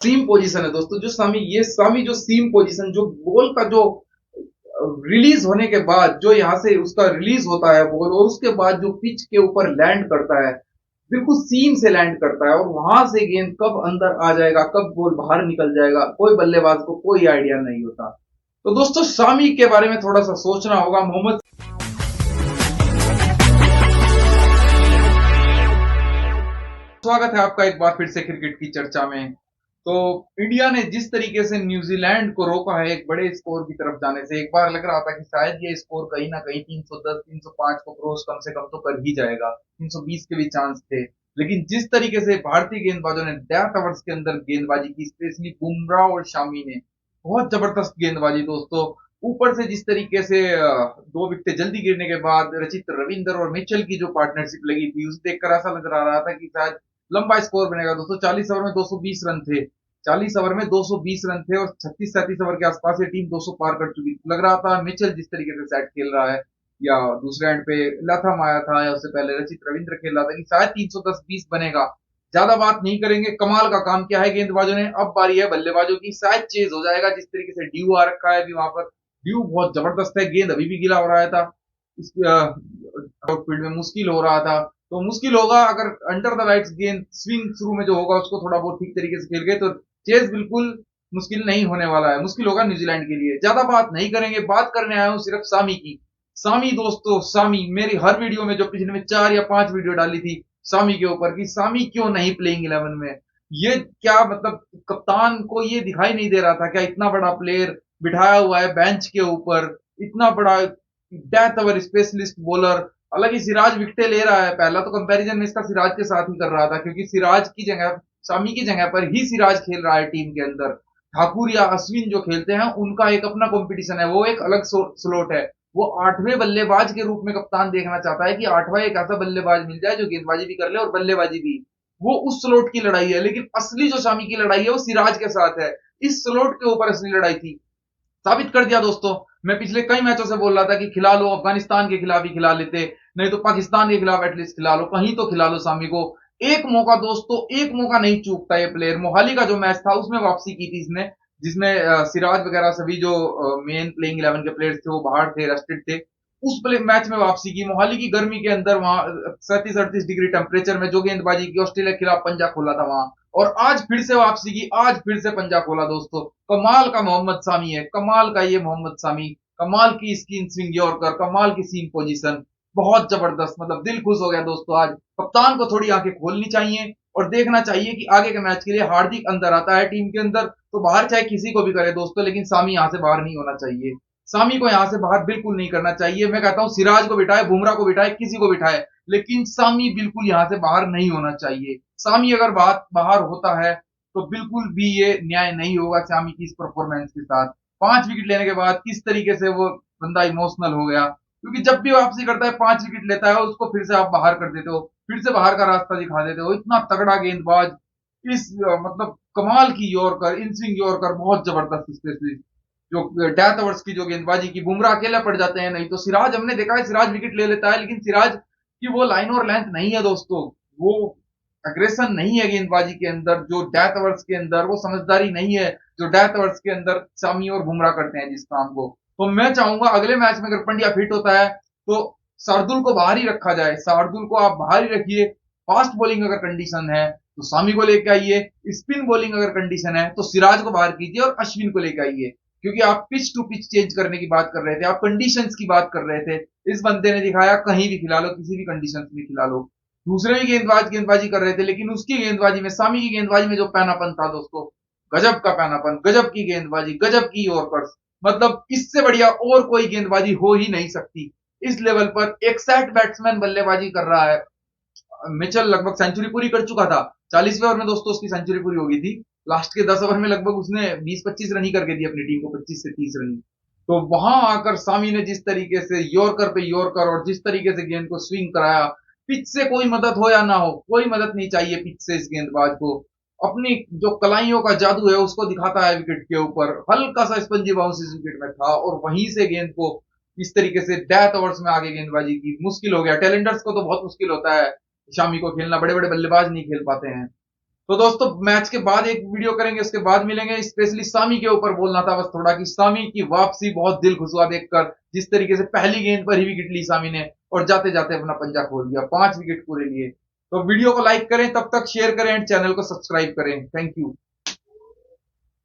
सीम position है दोस्तों। जो सामी जो सीम पोजीशन, जो बॉल का जो रिलीज होने के बाद जो यहाँ से उसका रिलीज होता है बॉल, और उसके बाद जो पिच के ऊपर लैंड करता है, बिल्कुल सीम से लैंड करता है, और वहां से गेंद कब अंदर आ जाएगा, कब बॉल बाहर निकल जाएगा, कोई बल्लेबाज को कोई आइडिया नहीं होता। तो दोस्तों शामी के बारे में थोड़ा सा सोचना होगा। मोहम्मद, स्वागत है आपका एक बार फिर से क्रिकेट की चर्चा में। तो इंडिया ने जिस तरीके से न्यूजीलैंड को रोका है एक बड़े स्कोर की तरफ जाने से, एक बार लग रहा था कि शायद ये स्कोर कहीं ना कहीं 310 305 को क्रॉस कम से कम तो कर ही जाएगा, 320 के भी चांस थे। लेकिन जिस तरीके से भारतीय गेंदबाजों ने डेथ ओवर्स के अंदर गेंदबाजी की, स्पेशली बुमराह और शामी ने बहुत जबरदस्त गेंदबाजी दोस्तों। ऊपर से जिस तरीके से दो विकेट जल्दी गिरने के बाद रचित रविंद्र और मिचेल की जो पार्टनरशिप लगी थी, उसे देखकर ऐसा लग रहा था कि शायद लंबा स्कोर बनेगा दोस्तों। 40 ओवर में 220 रन थे, 40 ओवर में 220 रन थे, और 36-37 ओवर के आसपास ये टीम 200 पार कर चुकी थी। लग रहा था मिचेल जिस तरीके से सेट खेल रहा है, या दूसरे एंड पे लथम आया था, या उससे पहले रचित रविंद्र खेल रहा था, कि शायद 310-20 बनेगा। ज्यादा बात नहीं करेंगे, कमाल का काम किया है गेंदबाजों ने। अब बारी है बल्लेबाजों की, शायद चेज हो जाएगा। जिस तरीके से ड्यू आ रखा है अभी वहां पर, ड्यू बहुत जबरदस्त है, गेंद अभी भी गिला हो रहा था इस आउटफील्ड में, मुश्किल हो रहा था। तो मुश्किल होगा अगर अंडर द लाइट्स गेंद स्विंग शुरू में जो होगा उसको थोड़ा बहुत ठीक तरीके से खेल गए, तो चेज बिल्कुल मुश्किल नहीं होने वाला है। मुश्किल होगा न्यूजीलैंड के लिए। ज्यादा बात नहीं करेंगे, बात करने आया हूं सिर्फ सामी की। सामी दोस्तों, सामी मेरी हर वीडियो में, जो पिछले में 4 या 5 वीडियो डाली थी सामी के ऊपर, कि सामी क्यों नहीं प्लेइंग 11 में, ये क्या मतलब, कप्तान को ये दिखाई नहीं दे रहा था क्या इतना बड़ा प्लेयर बिठाया हुआ है बेंच के ऊपर, इतना बड़ा डेथ ओवर स्पेशलिस्ट बॉलर। हालांकि सिराज विकेटें ले रहा है, पहला तो कंपैरिजन में इसका सिराज के साथ ही कर रहा था, क्योंकि सिराज की जगह, सामी की जगह पर ही सिराज खेल रहा है टीम के अंदर। ठाकुर या अश्विन जो खेलते हैं उनका एक अपना कंपटीशन है, वो एक अलग स्लोट है। वो 8वें बल्लेबाज के रूप में कप्तान देखना चाहता है कि 8वां एक ऐसा बल्लेबाज मिल जाए जो गेंदबाजी भी कर ले और बल्लेबाजी भी। वो उस स्लोट की लड़ाई है, लेकिन असली जो शामी की लड़ाई है वो सिराज के साथ है। इस स्लोट के ऊपर असली लड़ाई थी, साबित कर दिया दोस्तों। मैं पिछले कई मैचों से बोल रहा था कि खिला लो, अफगानिस्तान के खिलाफ ही खिला लेते, नहीं तो पाकिस्तान के खिलाफ एटलीस्ट खिला लो, कहीं तो खिला लो सामी को। एक मौका दोस्तों, एक मौका नहीं चूकता ये प्लेयर। मोहाली का जो मैच था उसमें वापसी की थी इसने, जिसमें सिराज वगैरह सभी जो मेन प्लेइंग 11 के प्लेयर्स थे वो बाहर थे, रेस्टेड थे। उस मैच में वापसी की, मोहाली की गर्मी के अंदर, वहां 37-38 डिग्री टेम्परेचर में जो गेंदबाजी की, ऑस्ट्रेलिया के खिलाफ पंजा खोला था वहां, और आज फिर से वापसी की, आज फिर से पंजा खोला दोस्तों। कमाल का मोहम्मद सामी है, कमाल का ये मोहम्मद सामी, कमाल की इसकी स्विंग यॉर्कर, कमाल की सीम पोजीशन, बहुत जबरदस्त। मतलब दिल खुश हो गया दोस्तों। आज कप्तान को थोड़ी आंखें खोलनी चाहिए और देखना चाहिए कि आगे के मैच के लिए हार्दिक अंदर आता है टीम के अंदर, तो बाहर चाहे किसी को भी करे दोस्तों, लेकिन सामी यहां से बाहर नहीं होना चाहिए। सामी को यहां से बाहर बिल्कुल नहीं करना चाहिए। मैं कहता हूं सिराज को बिठाए, बुमराह को बिठाए, किसी को बिठाए, लेकिन सामी बिल्कुल यहां से बाहर नहीं होना चाहिए। सामी अगर बात बाहर होता है तो बिल्कुल भी ये न्याय नहीं होगा सामी की इस परफॉर्मेंस के साथ। 5 विकेट लेने के बाद किस तरीके से वो बंदा इमोशनल हो गया, क्योंकि जब भी वापसी करता है 5 विकेट लेता है, उसको फिर से आप बाहर कर देते हो, फिर से बाहर का रास्ता दिखा देते हो। इतना तगड़ा गेंदबाज, इस मतलब कमाल की यॉर्कर, इन स्विंग यॉर्कर, बहुत जबरदस्त स्पेशलिस्ट, जो डेथ ओवर्स की जो गेंदबाजी की। बुमराह अकेले पड़ जाते हैं, नहीं तो सिराज हमने देखा है सिराज विकेट ले लेता है, लेकिन सिराज की वो लाइन और लेंथ नहीं है दोस्तों, वो अग्रेशन नहीं है गेंदबाजी के अंदर, जो डेथ ओवर्स के अंदर, वो समझदारी नहीं है जो डेथ ओवर्स के अंदर सामी और बुमराह करते हैं जिस काम को। तो मैं चाहूंगा अगले मैच में अगर पंड्या फिट होता है तो शार्दुल को बाहर ही रखा जाए, शार्दुल को आप बाहर ही रखिए। फास्ट बॉलिंग अगर कंडीशन है तो सामी को लेके आइए, स्पिन बॉलिंग अगर कंडीशन है तो सिराज को बाहर कीजिए और अश्विन को लेके आइए, क्योंकि आप पिच टू पिच चेंज करने की बात कर रहे थे, आप कंडीशंस की बात कर रहे थे। इस बंदे ने दिखाया कहीं भी खिला लो, किसी भी कंडीशंस में खिला लो। दूसरे भी गेंदबाजी कर रहे थे, लेकिन उसकी गेंदबाजी में, सामी की गेंदबाजी में जो पैनापन था दोस्तों, गजब का पैनापन, गजब की गेंदबाजी, गजब की यॉर्कर्स। मतलब इससे बढ़िया और कोई गेंदबाजी हो ही नहीं सकती। इस लेवल पर एक सेट बैट्समैन बल्लेबाजी कर रहा है। मिचेल लगभग सेंचुरी पूरी कर चुका था, 40वें ओवर में दोस्तों उसकी सेंचुरी पूरी हो गई थी। लास्ट के 10 ओवर में लगभग उसने 20-25 रन ही करके दी अपनी टीम को, 25 से 30 रन। तो वहां आकर सामी ने जिस तरीके से यॉर्कर पे यॉर्कर, और जिस तरीके से गेंद को स्विंग कराया, पिच से कोई मदद हो या ना हो, कोई मदद नहीं चाहिए पिच से इस गेंदबाज को। अपनी जो कलाइयों का जादू है उसको दिखाता है विकेट के ऊपर। हल्का सा स्पंजी बाउंस इस विकेट में था, और वहीं से गेंद को इस तरीके से डेथ ओवर्स में आगे गेंदबाजी की। मुश्किल हो गया, टैलेंटर्स को तो बहुत मुश्किल होता है शामी को खेलना, बड़े बड़े बल्लेबाज नहीं खेल पाते हैं। तो दोस्तों मैच के बाद एक वीडियो करेंगे, उसके बाद मिलेंगे। स्पेशली सामी के ऊपर बोलना था बस थोड़ा कि सामी की वापसी बहुत दिल खुश हुआ देखकर, जिस तरीके से पहली गेंद पर ही विकेट ली सामी ने और जाते जाते अपना पंजा खोल दिया, 5 विकेट पूरे लिए। तो वीडियो को लाइक करें, तब तक शेयर करें एंड चैनल को सब्सक्राइब करें। Thank you.